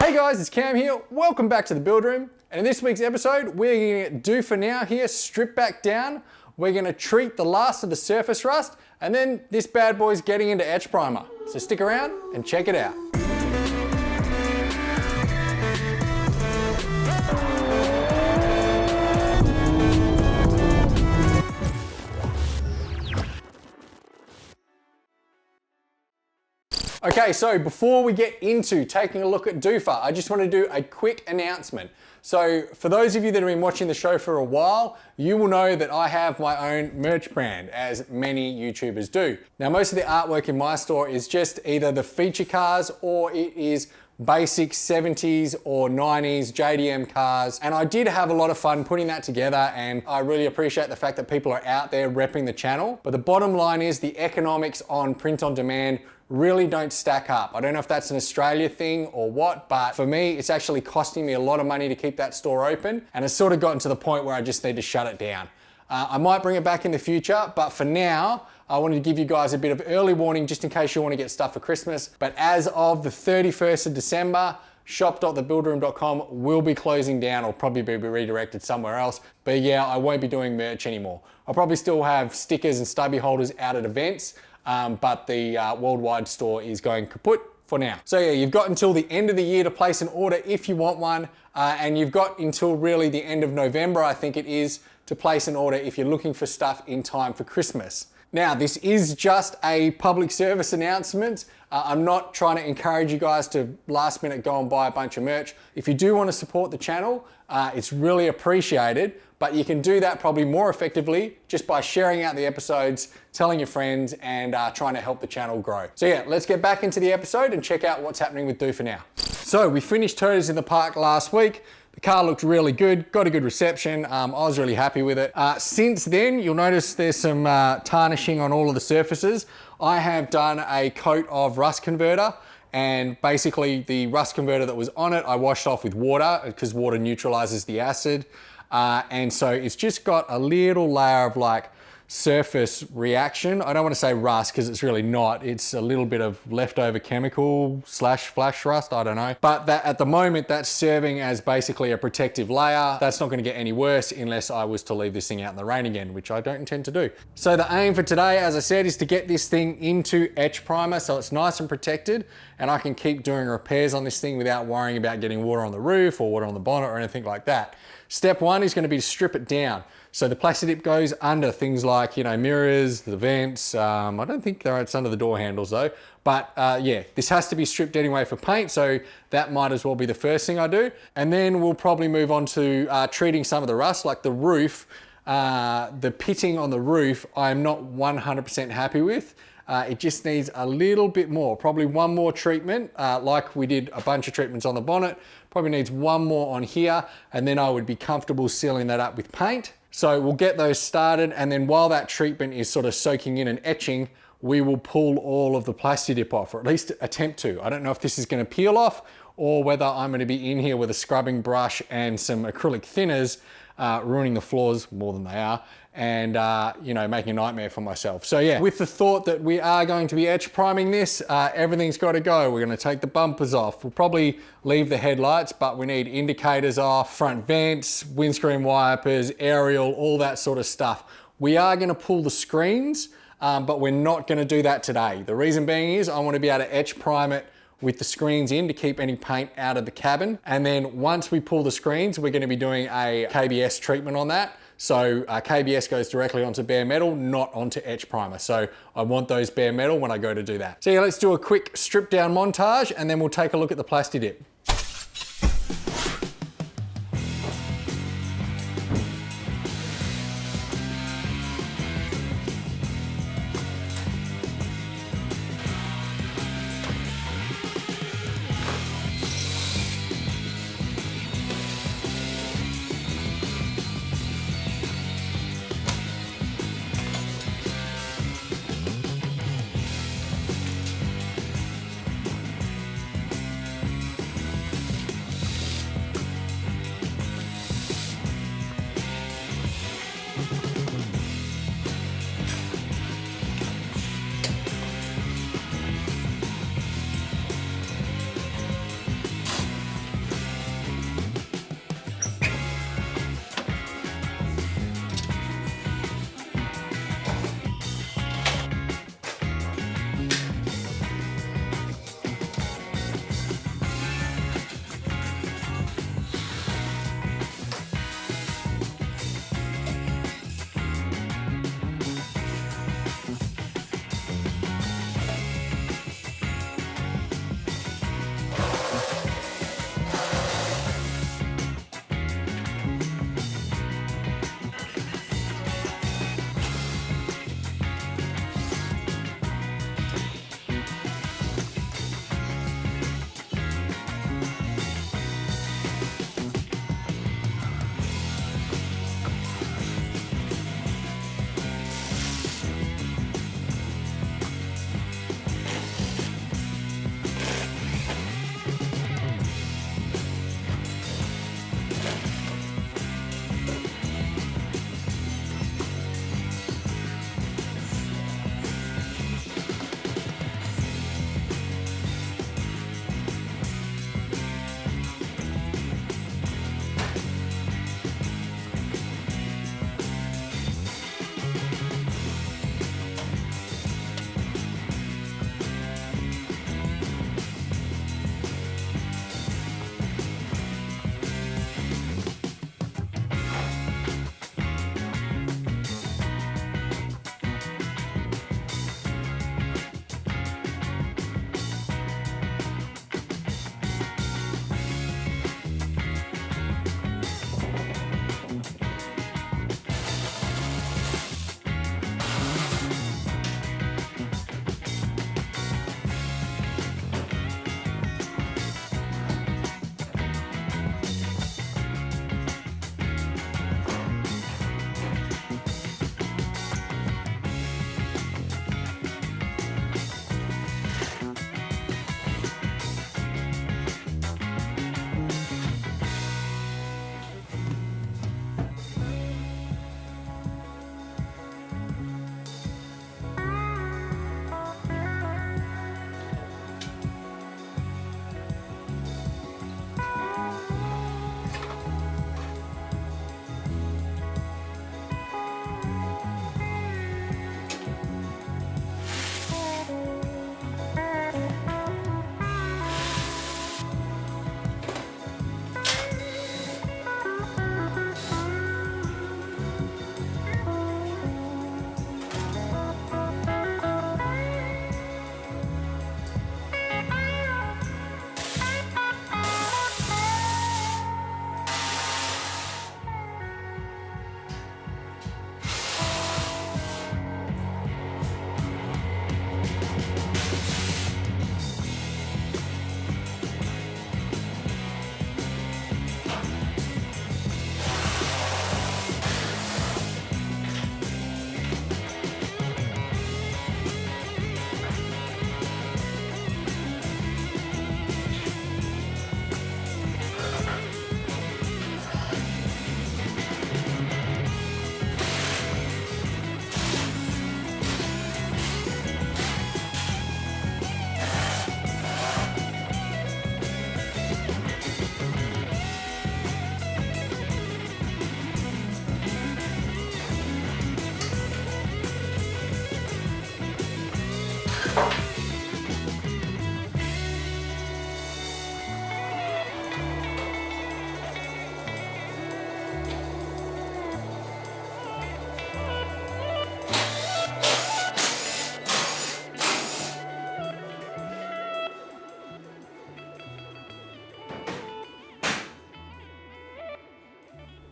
Hey guys, it's Cam here. Welcome back to the Build Room. And in this week's episode, we're gonna get Doofa Now here, stripped back down. We're gonna treat the last of the surface rust, and then this bad boy's getting into etch primer. So stick around and check it out. Okay, so before we get into taking a look at Doofa, I just want to do a quick announcement. So for those of you that have been watching the show for a while, you will know that I have my own merch brand, as many YouTubers do. Now, most of the artwork in my store is just either the feature cars or it is basic 70s or 90s JDM cars. And I did have a lot of fun putting that together, and I really appreciate the fact that people are out there repping the channel. But the bottom line is the economics on print on demand really don't stack up. I don't know if that's an Australia thing or what, but for me, it's actually costing me a lot of money to keep that store open, and it's sort of gotten to the point where I just need to shut it down. I might bring it back in the future, but for now, I wanted to give you guys a bit of early warning just in case you want to get stuff for Christmas. But as of the 31st of December, shop.thebuildroom.com will be closing down or probably be redirected somewhere else. But yeah, I won't be doing merch anymore. I'll probably still have stickers and stubby holders out at events, but the worldwide store is going kaput for now. So yeah, you've got until the end of the year to place an order if you want one, and you've got until really the end of November, I think it is, to place an order if you're looking for stuff in time for Christmas. Now, this is just a public service announcement. I'm not trying to encourage you guys to last minute go and buy a bunch of merch. If you do want to support the channel, it's really appreciated, but you can do that probably more effectively just by sharing out the episodes, telling your friends, and trying to help the channel grow. So yeah, let's get back into the episode and check out what's happening with Doofa Now. So we finished Toyotas in the Park last week. The car looked really good, got a good reception. I was really happy with it. Since then, you'll notice there's some tarnishing on all of the surfaces. I have done a coat of rust converter, and basically the rust converter that was on it, I washed off with water because water neutralizes the acid. And so it's just got a little layer of like surface reaction. I don't want to say rust because it's really not. It's a little bit of leftover chemical / flash rust, I don't know. But that at the moment, that's serving as basically a protective layer. That's not going to get any worse unless I was to leave this thing out in the rain again, which I don't intend to do. So the aim for today, as I said, is to get this thing into etch primer so it's nice and protected, and I can keep doing repairs on this thing without worrying about getting water on the roof or water on the bonnet or anything like that. Step one is going to be to strip it down. So the plastic dip goes under things like, you know, mirrors, the vents. I don't think it's under the door handles though. But yeah, this has to be stripped anyway for paint, so that might as well be the first thing I do. And then we'll probably move on to treating some of the rust, like the roof. The pitting on the roof, I'm not 100% happy with. It just needs a little bit more, probably one more treatment, like we did a bunch of treatments on the bonnet. Probably needs one more on here, and then I would be comfortable sealing that up with paint. So we'll get those started, and then while that treatment is sort of soaking in and etching, we will pull all of the plastic dip off, or at least attempt to. I don't know if this is going to peel off or whether I'm going to be in here with a scrubbing brush and some acrylic thinners, ruining the floors more than they are, and you know, making a nightmare for myself. So yeah, with the thought that we are going to be etch priming this, everything's got to go. We're going to take the bumpers off. We'll probably leave the headlights, but we need indicators off, front vents, windscreen wipers, aerial, all that sort of stuff. We are going to pull the screens, but we're not going to do that today. The reason being is I want to be able to etch prime it with the screens in to keep any paint out of the cabin. And then once we pull the screens, we're going to be doing a KBS treatment on that. So KBS goes directly onto bare metal, not onto etch primer. So I want those bare metal when I go to do that. So yeah, let's do a quick strip down montage, and then we'll take a look at the plasti dip.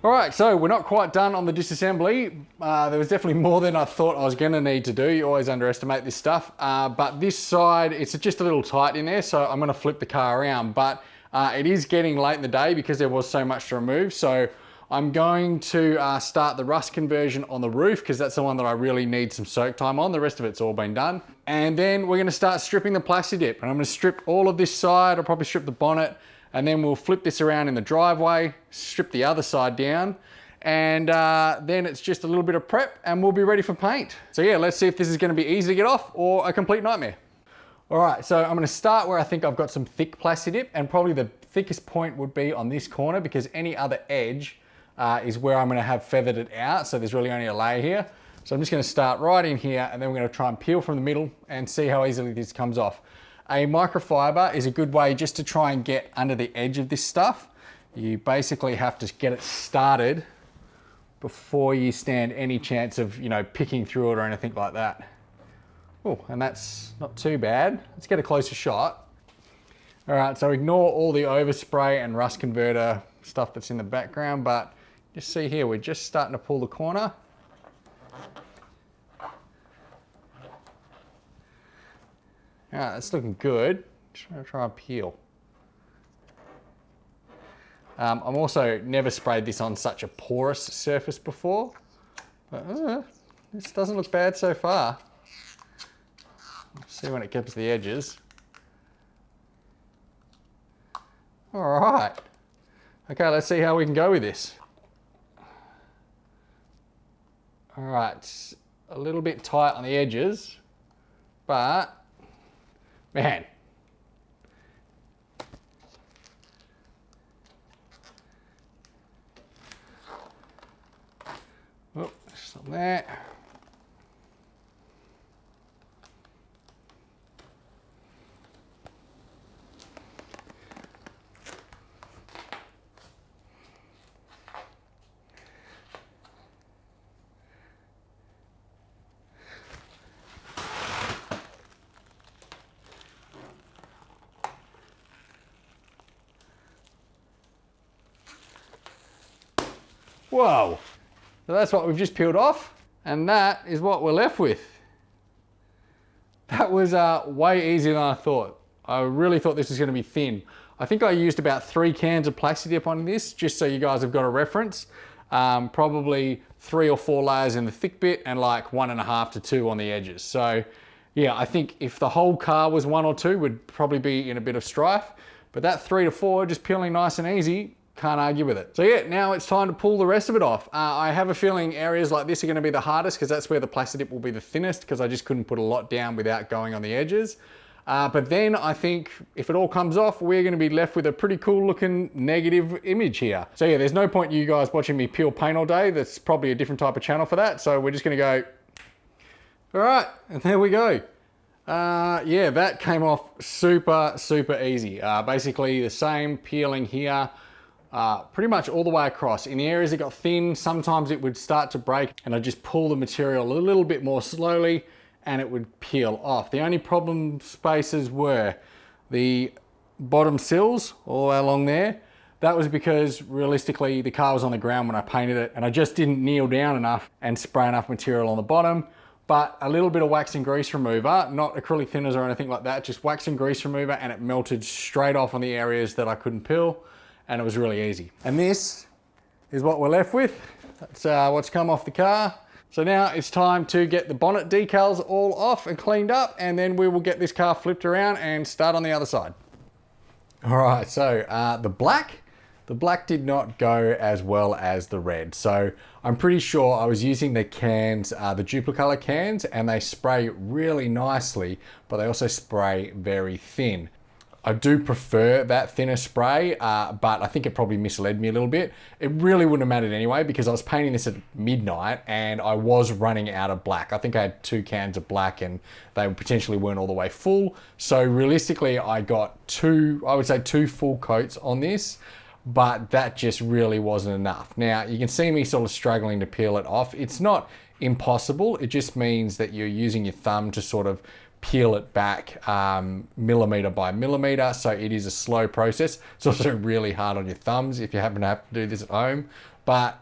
All right, so we're not quite done on the disassembly. There was definitely more than I thought I was gonna need to do. You always underestimate this stuff. But this side, it's just a little tight in there, so I'm gonna flip the car around. But it is getting late in the day because there was so much to remove. So I'm going to start the rust conversion on the roof because that's the one that I really need some soak time on. The rest of it's all been done. And then we're gonna start stripping the plasti dip. And I'm gonna strip all of this side. I'll probably strip the bonnet, and then we'll flip this around in the driveway, strip the other side down, and then it's just a little bit of prep and we'll be ready for paint. So yeah, let's see if this is gonna be easy to get off or a complete nightmare. All right, so I'm gonna start where I think I've got some thick plasti dip, and probably the thickest point would be on this corner because any other edge is where I'm gonna have feathered it out, so there's really only a layer here. So I'm just gonna start right in here, and then we're gonna try and peel from the middle and see how easily this comes off. A microfiber is a good way just to try and get under the edge of this stuff. You basically have to get it started before you stand any chance of, picking through it or anything like that. Oh, and that's not too bad. Let's get a closer shot. All right, so ignore all the overspray and rust converter stuff that's in the background, but just see here, we're just starting to pull the corner. Yeah, that's looking good. Just gonna try and peel. I'm also never sprayed this on such a porous surface before, but this doesn't look bad so far. Let's see when it gets to the edges. All right. Okay, let's see how we can go with this. All right, it's a little bit tight on the edges, but man. Oh, stop that. Whoa, so that's what we've just peeled off, and that is what we're left with. That was way easier than I thought. I really thought this was gonna be thin. I think I used about 3 cans of plasti dip on this, just so you guys have got a reference. Probably 3 or 4 layers in the thick bit and like 1.5 to 2 on the edges. So yeah, I think if the whole car was 1 or 2, would probably be in a bit of strife, but that 3 to 4, just peeling nice and easy, can't argue with it. So yeah, now it's time to pull the rest of it off. I have a feeling areas like this are gonna be the hardest because that's where the plasti dip will be the thinnest, because I just couldn't put a lot down without going on the edges. But then I think if it all comes off, we're gonna be left with a pretty cool looking negative image here. So yeah, there's no point you guys watching me peel paint all day. That's probably a different type of channel for that. So we're just gonna go, all right, and there we go. Yeah, that came off super, super easy. Basically the same peeling here, pretty much all the way across. In the areas that got thin, sometimes it would start to break and I'd just pull the material a little bit more slowly and it would peel off. The only problem spaces were the bottom sills all along there. That was because realistically the car was on the ground when I painted it and I just didn't kneel down enough and spray enough material on the bottom. But a little bit of wax and grease remover, not acrylic thinners or anything like that, just wax and grease remover, and it melted straight off on the areas that I couldn't peel. And it was really easy. And this is what we're left with. That's what's come off the car. So now it's time to get the bonnet decals all off and cleaned up, and then we will get this car flipped around and start on the other side. All right, so the black did not go as well as the red. So I'm pretty sure I was using the cans, the Duplicolor cans, and they spray really nicely, but they also spray very thin. I do prefer that thinner spray, but I think it probably misled me a little bit. It really wouldn't have mattered anyway because I was painting this at midnight and I was running out of black. I think I had 2 cans of black and they potentially weren't all the way full. So realistically, I got I would say 2 full coats on this, but that just really wasn't enough. Now, you can see me sort of struggling to peel it off. It's not impossible. It just means that you're using your thumb to sort of peel it back millimeter by millimeter, so it is a slow process. It's also really hard on your thumbs if you happen to have to do this at home. But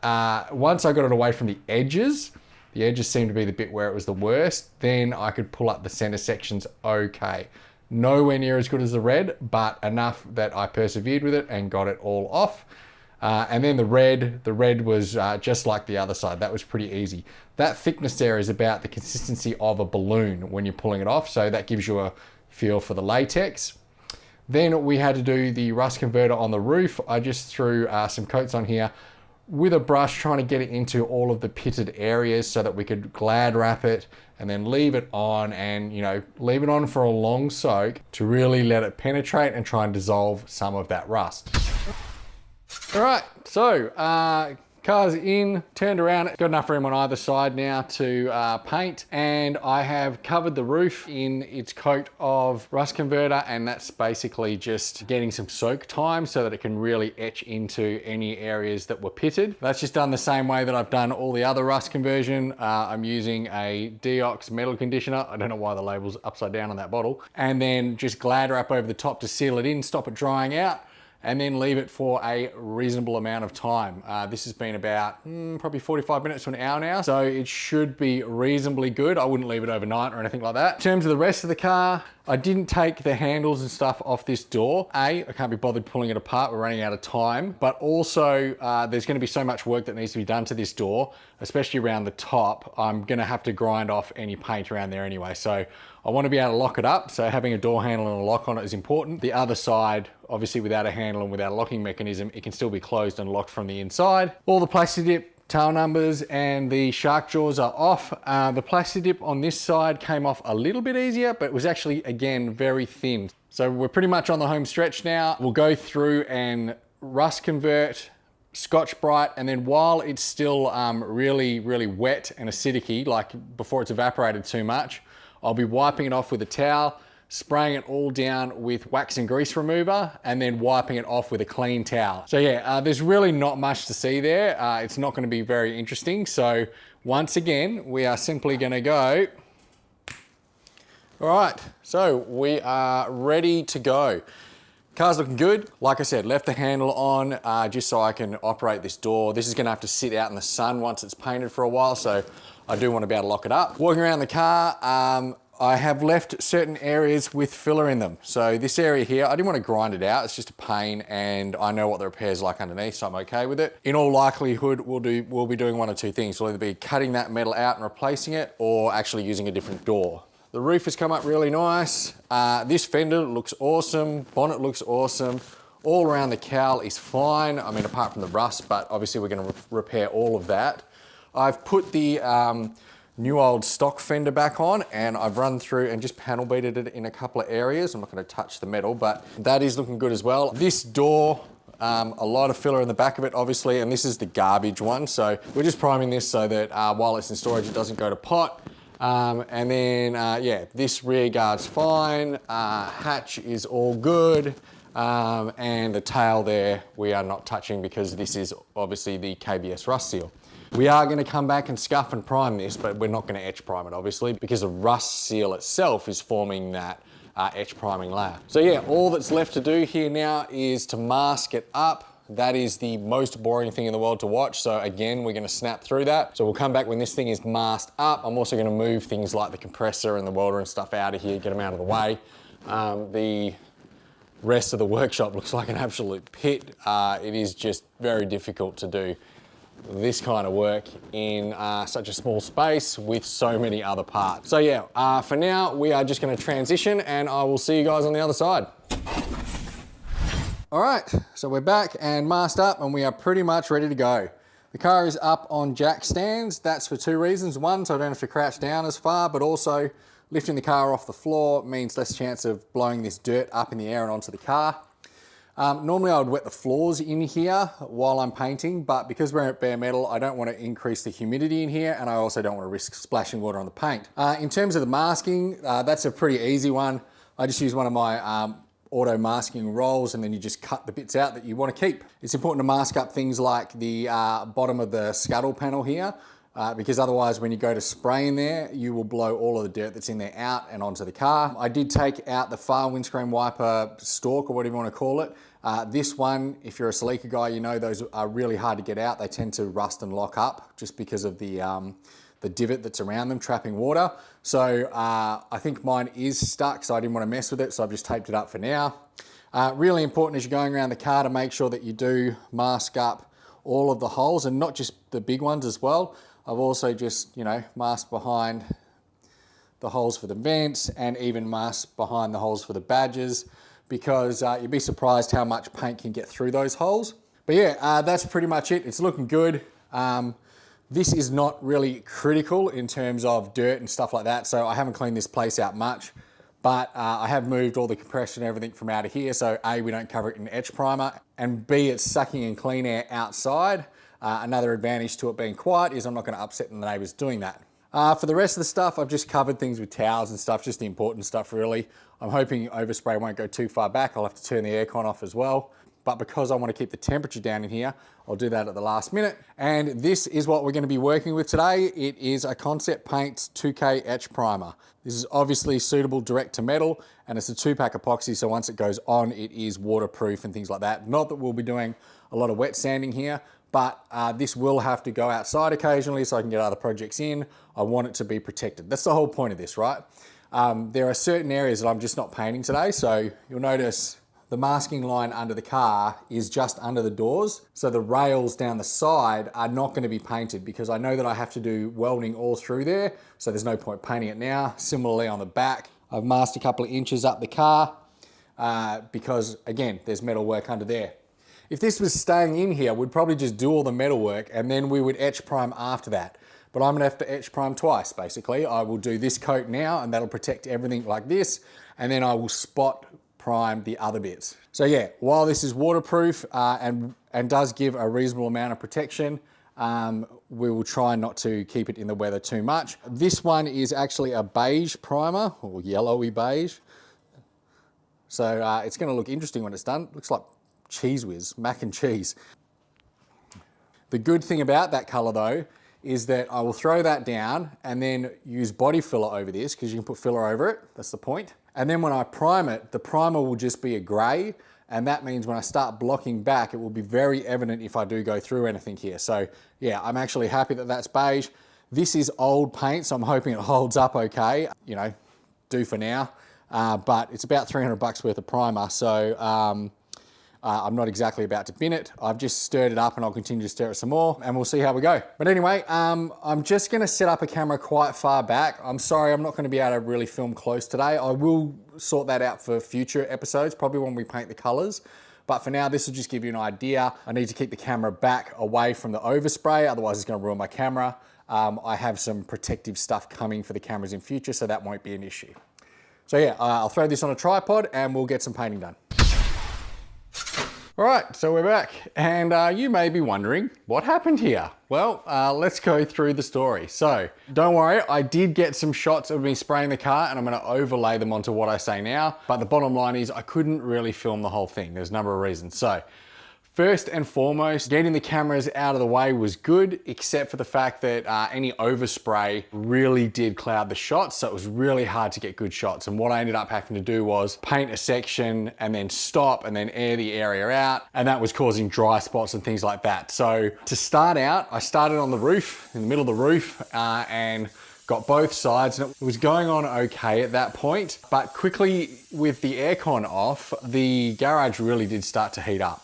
once I got it away from the edges seemed to be the bit where it was the worst, then I could pull up the center sections okay. Nowhere near as good as the red, but enough that I persevered with it and got it all off. And then the red was just like the other side. That was pretty easy. That thickness there is about the consistency of a balloon when you're pulling it off, so that gives you a feel for the latex. Then we had to do the rust converter on the roof. I just threw some coats on here with a brush, trying to get it into all of the pitted areas so that we could glad wrap it and then leave it on, and leave it on for a long soak to really let it penetrate and try and dissolve some of that rust. All right, so car's in, turned around, got enough room on either side now to paint, and I have covered the roof in its coat of rust converter, and that's basically just getting some soak time so that it can really etch into any areas that were pitted. That's just done the same way that I've done all the other rust conversion. I'm using a Deox metal conditioner. I don't know why the label's upside down on that bottle. And then just glad wrap over the top to seal it in, stop it drying out, and then leave it for a reasonable amount of time. This has been about probably 45 minutes to an hour now, so it should be reasonably good. I wouldn't leave it overnight or anything like that. In terms of the rest of the car, I didn't take the handles and stuff off this door. I can't be bothered pulling it apart, we're running out of time, but also there's gonna be so much work that needs to be done to this door, especially around the top. I'm gonna have to grind off any paint around there anyway, so I want to be able to lock it up, so having a door handle and a lock on it is important. The other side, obviously without a handle and without a locking mechanism, it can still be closed and locked from the inside. All the plastic dip, tail numbers, and the shark jaws are off. The plastic dip on this side came off a little bit easier, but it was actually, again, very thin. So we're pretty much on the home stretch now. We'll go through and rust convert, Scotch Brite, and then while it's still really, really wet and acidic-y, like before it's evaporated too much, I'll be wiping it off with a towel, spraying it all down with wax and grease remover, and then wiping it off with a clean towel. So yeah, there's really not much to see there. It's not gonna be very interesting. So once again, we are simply gonna go. All right, so we are ready to go. Car's looking good. Like I said, left the handle on just so I can operate this door. This is gonna have to sit out in the sun once it's painted for a while, so I do want to be able to lock it up. Walking around the car, I have left certain areas with filler in them. So this area here, I didn't want to grind it out. It's just a pain, and I know what the repair's like underneath, so I'm okay with it. In all likelihood, we'll be doing one of two things. We'll either be cutting that metal out and replacing it, or actually using a different door. The roof has come up really nice. This fender looks awesome. Bonnet looks awesome. All around the cowl is fine. I mean, apart from the rust, but obviously we're going to repair all of that. I've put the new old stock fender back on, and I've run through and just panel beaded it in a couple of areas. I'm not going to touch the metal, but that is looking good as well. This door, a lot of filler in the back of it, obviously, and this is the garbage one. So we're just priming this so that while it's in storage, it doesn't go to pot. And then, yeah, this rear guard's fine. Hatch is all good. And the tail there, we are not touching because this is obviously the KBS rust seal. We are going to come back and scuff and prime this, but we're not going to etch prime it, obviously, because the rust seal itself is forming that etch priming layer. So yeah, all that's left to do here now is to mask it up. That is the most boring thing in the world to watch. So again, we're going to snap through that. So we'll come back when this thing is masked up. I'm also going to move things like the compressor and the welder and stuff out of here, get them out of the way. The rest of the workshop looks like an absolute pit. It is just very difficult to do this kind of work in such a small space with so many other parts. So yeah, for now, we are just going to transition, and I will see you guys on the other side. All right, so we're back and masked up, and we are pretty much ready to go. The car is up on jack stands. That's for two reasons. One, so I don't have to crouch down as far, but also lifting the car off the floor means less chance of blowing this dirt up in the air and onto the car. Normally I would wet the floors in here while I'm painting, but because we're at bare metal, I don't want to increase the humidity in here, and I also don't want to risk splashing water on the paint. In terms of the masking, that's a pretty easy one. I just use one of my auto masking rolls, and then you just cut the bits out that you want to keep. It's important to mask up things like the bottom of the scuttle panel here. because otherwise when you go to spray in there, you will blow all of the dirt that's in there out and onto the car. I did take out the far windscreen wiper stalk, or whatever you want to call it. This one, if you're a Celica guy, you know those are really hard to get out. They tend to rust and lock up just because of the divot that's around them trapping water. So I think mine is stuck, so I didn't want to mess with it, so I've just taped it up for now. Really important as you're going around the car to make sure that you do mask up all of the holes, and not just the big ones as well. I've also just, you know, masked behind the holes for the vents and even masked behind the holes for the badges, because you'd be surprised how much paint can get through those holes. But yeah, that's pretty much it. It's looking good. This is not really critical in terms of dirt and stuff like that, so I haven't cleaned this place out much, but I have moved all the compression and everything from out of here, so A, we don't cover it in etch primer, and B, it's sucking in clean air outside. Another advantage to it being quiet is I'm not going to upset the neighbours doing that. For the rest of the stuff, I've just covered things with towels and stuff, just the important stuff really. I'm hoping overspray won't go too far back. I'll have to turn the aircon off as well. But because I want to keep the temperature down in here, I'll do that at the last minute. And this is what we're going to be working with today. It is a Concept Paints 2K etch primer. This is obviously suitable direct to metal, and it's a 2-pack epoxy, so once it goes on, it is waterproof and things like that. Not that we'll be doing a lot of wet sanding here, but this will have to go outside occasionally so I can get other projects in. I want it to be protected. That's the whole point of this, right? There are certain areas that I'm just not painting today, so you'll notice the masking line under the car is just under the doors. So the rails down the side are not going to be painted, because I know that I have to do welding all through there. So there's no point painting it now. Similarly on the back, I've masked a couple of inches up the car because again, there's metal work under there. If this was staying in here, we'd probably just do all the metal work and then we would etch prime after that. But I'm gonna have to etch prime twice, basically. I will do this coat now and that'll protect everything like this. And then I will spot prime the other bits. So yeah, while this is waterproof and does give a reasonable amount of protection, we will try not to keep it in the weather too much. This one is actually a beige primer, or yellowy beige. So it's gonna look interesting when it's done. Looks like cheese whiz, mac and cheese. The good thing about that color though, is that I will throw that down and then use body filler over this, because you can put filler over it, that's the point. And then when I prime it, the primer will just be a gray, and that means when I start blocking back, it will be very evident if I do go through anything here. So yeah, I'm actually happy that that's beige. This is old paint, so I'm hoping it holds up okay. You know, Doofa Now, but it's about 300 bucks worth of primer, so I'm not exactly about to bin it. I've just stirred it up and I'll continue to stir it some more and we'll see how we go. But anyway, I'm just gonna set up a camera quite far back. I'm sorry, I'm not gonna be able to really film close today. I will sort that out for future episodes, probably when we paint the colors. But for now, this will just give you an idea. I need to keep the camera back away from the overspray, otherwise it's gonna ruin my camera. I have some protective stuff coming for the cameras in future, so that won't be an issue. So yeah, I'll throw this on a tripod and we'll get some painting done. All right, so we're back, and you may be wondering what happened here. Well, let's go through the story. So don't worry, I did get some shots of me spraying the car and I'm gonna overlay them onto what I say now, but the bottom line is I couldn't really film the whole thing. There's a number of reasons. So first and foremost, getting the cameras out of the way was good, except for the fact that any overspray really did cloud the shots, so it was really hard to get good shots. And what I ended up having to do was paint a section and then stop and then air the area out, and that was causing dry spots and things like that. So to start out, I started on the roof, in the middle of the roof, and got both sides, and it was going on okay at that point, but quickly with the aircon off, the garage really did start to heat up.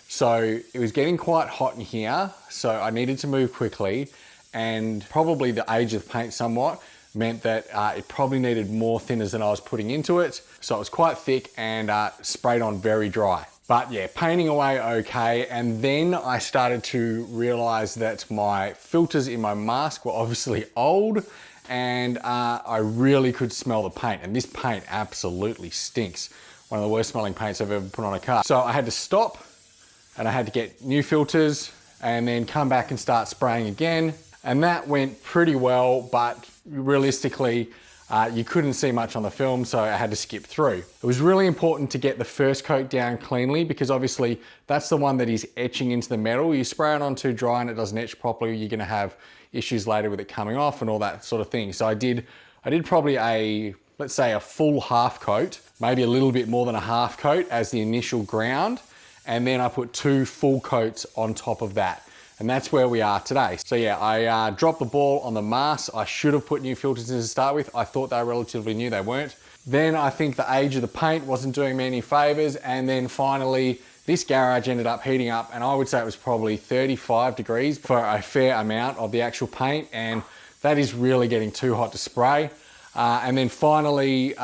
So it was getting quite hot in here, so I needed to move quickly, and probably the age of the paint somewhat meant that it probably needed more thinners than I was putting into it. So it was quite thick and sprayed on very dry. But yeah, painting away okay, and then I started to realize that my filters in my mask were obviously old, and I really could smell the paint, and this paint absolutely stinks. One of the worst smelling paints I've ever put on a car. So I had to stop, and I had to get new filters and then come back and start spraying again. And that went pretty well, but realistically, you couldn't see much on the film, so I had to skip through. It was really important to get the first coat down cleanly because obviously that's the one that is etching into the metal. You spray it on too dry and it doesn't etch properly, you're gonna have issues later with it coming off and all that sort of thing. So I did probably let's say a full half coat, maybe a little bit more than a half coat as the initial ground. And then I put 2 full coats on top of that. And that's where we are today. So yeah, I dropped the ball on the mask. I should have put new filters in to start with. I thought they were relatively new, they weren't. Then I think the age of the paint wasn't doing me any favors. And then finally, this garage ended up heating up, and I would say it was probably 35 degrees for a fair amount of the actual paint. And that is really getting too hot to spray. And then finally,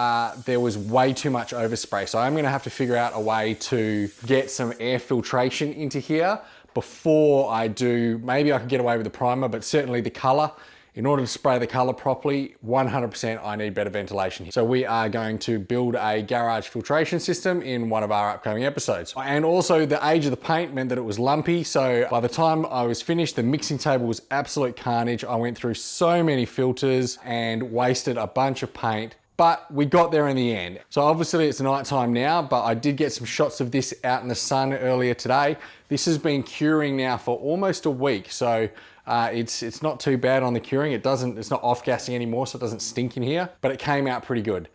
there was way too much overspray. So I'm gonna have to figure out a way to get some air filtration into here before I do. Maybe I could get away with the primer, but certainly the color. In order to spray the color properly, 100% I need better ventilation here. So we are going to build a garage filtration system in one of our upcoming episodes. And also the age of the paint meant that it was lumpy. So by the time I was finished, the mixing table was absolute carnage. I went through so many filters and wasted a bunch of paint, but we got there in the end. So obviously it's nighttime now, but I did get some shots of this out in the sun earlier today. This has been curing now for almost a week. So it's not too bad on the curing. It's not off-gassing anymore, so it doesn't stink in here, but it came out pretty good.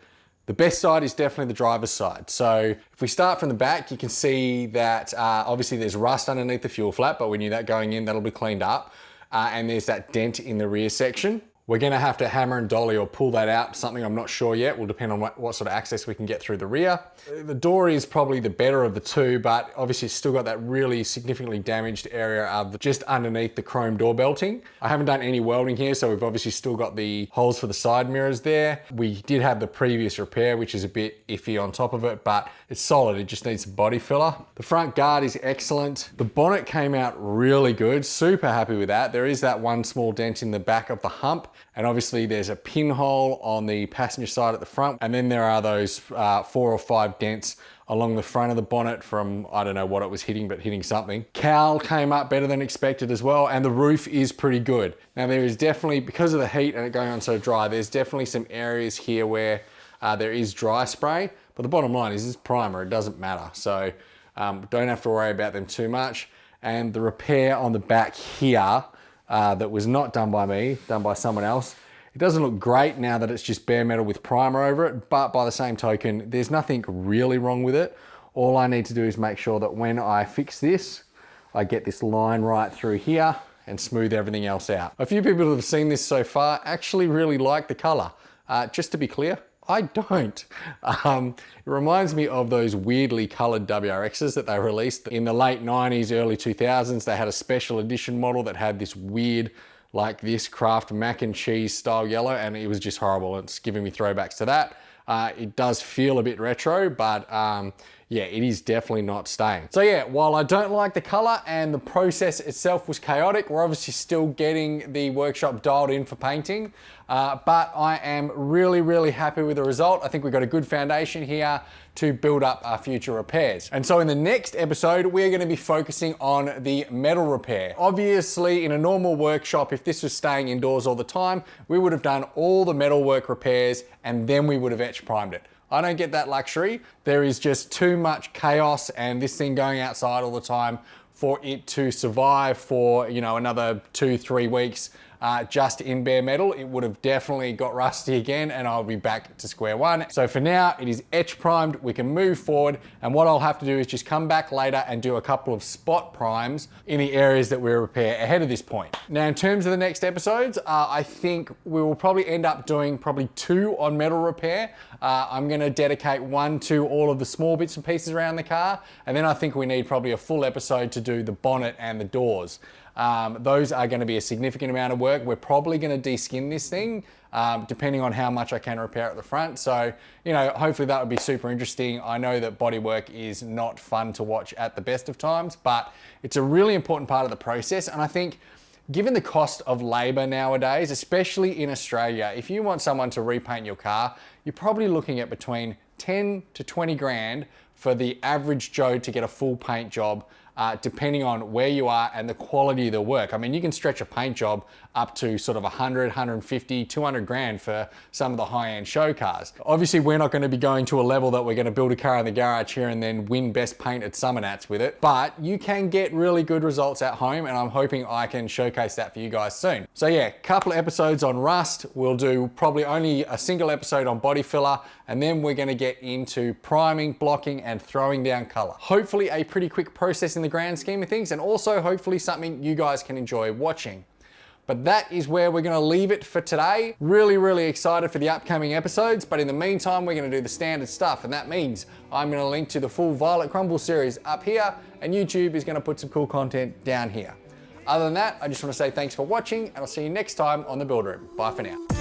The best side is definitely the driver's side. So if we start from the back, you can see that obviously there's rust underneath the fuel flap, but we knew that going in, that'll be cleaned up. And there's that dent in the rear section. We're gonna have to hammer and dolly or pull that out, something I'm not sure yet. Will depend on what sort of access we can get through the rear. The door is probably the better of the two, but obviously it's still got that really significantly damaged area of just underneath the chrome door belting. I haven't done any welding here, so we've obviously still got the holes for the side mirrors there. We did have the previous repair, which is a bit iffy on top of it, but it's solid. It just needs a body filler. The front guard is excellent. The bonnet came out really good. Super happy with that. There is that one small dent in the back of the hump. And obviously there's a pinhole on the passenger side at the front. And then there are those 4 or 5 dents along the front of the bonnet from, I don't know what it was hitting, but hitting something. Cowl came up better than expected as well. And the roof is pretty good. Now there is definitely, because of the heat and it going on so dry, there's definitely some areas here where there is dry spray. But the bottom line is this primer, it doesn't matter. So don't have to worry about them too much. And the repair on the back here, that was not done by me, done by someone else. It doesn't look great now that it's just bare metal with primer over it, but by the same token, there's nothing really wrong with it. All I need to do is make sure that when I fix this, I get this line right through here and smooth everything else out. A few people that have seen this so far actually really like the color. Just to be clear, I don't. It reminds me of those weirdly colored WRXs that they released in the late 90s, early 2000s. They had a special edition model that had this weird, like this Kraft mac and cheese style yellow, and it was just horrible. It's giving me throwbacks to that. It does feel a bit retro, but yeah, it is definitely not staying. So yeah, while I don't like the color and the process itself was chaotic, we're obviously still getting the workshop dialed in for painting, but I am really, really happy with the result. I think we've got a good foundation here to build up our future repairs. And so in the next episode, we're gonna be focusing on the metal repair. Obviously, in a normal workshop, if this was staying indoors all the time, we would have done all the metalwork repairs and then we would have etch primed it. I don't get that luxury. There is just too much chaos and this thing going outside all the time for it to survive for, you know, another 2-3 weeks just in bare metal. It would have definitely got rusty again and I'll be back to square one. So for now, it is etch primed. We can move forward, and what I'll have to do is just come back later and do a couple of spot primes in the areas that we repair ahead of this point. Now, in terms of the next episodes, I think we will probably end up doing probably 2 on metal repair. I'm gonna dedicate 1 to all of the small bits and pieces around the car, and then I think we need probably a full episode to do the bonnet and the doors. Those are going to be a significant amount of work. We're probably going to de-skin this thing, depending on how much I can repair at the front. So, you know, hopefully that would be super interesting. I know that bodywork is not fun to watch at the best of times, but it's a really important part of the process. And I think given the cost of labor nowadays, especially in Australia, if you want someone to repaint your car, you're probably looking at between 10 to 20 grand for the average Joe to get a full paint job depending on where you are and the quality of the work. I mean, you can stretch a paint job up to sort of 100, 150, 200 grand for some of the high-end show cars. Obviously, we're not going to be going to a level that we're going to build a car in the garage here and then win best paint at Summer Nats with it, but you can get really good results at home, and I'm hoping I can showcase that for you guys soon. So yeah, couple of episodes on rust. We'll do probably only a single episode on body filler, and then we're going to get into priming, blocking, and throwing down color. Hopefully a pretty quick process in the grand scheme of things, and also hopefully something you guys can enjoy watching. But that is where we're going to leave it for today. Really excited for the upcoming episodes, but in the meantime, we're going to do the standard stuff, and that means I'm going to link to the full Violet Crumble series up here, and YouTube is going to put some cool content down here. Other than that, I just want to say thanks for watching, and I'll see you next time on The Build Room. Bye for now.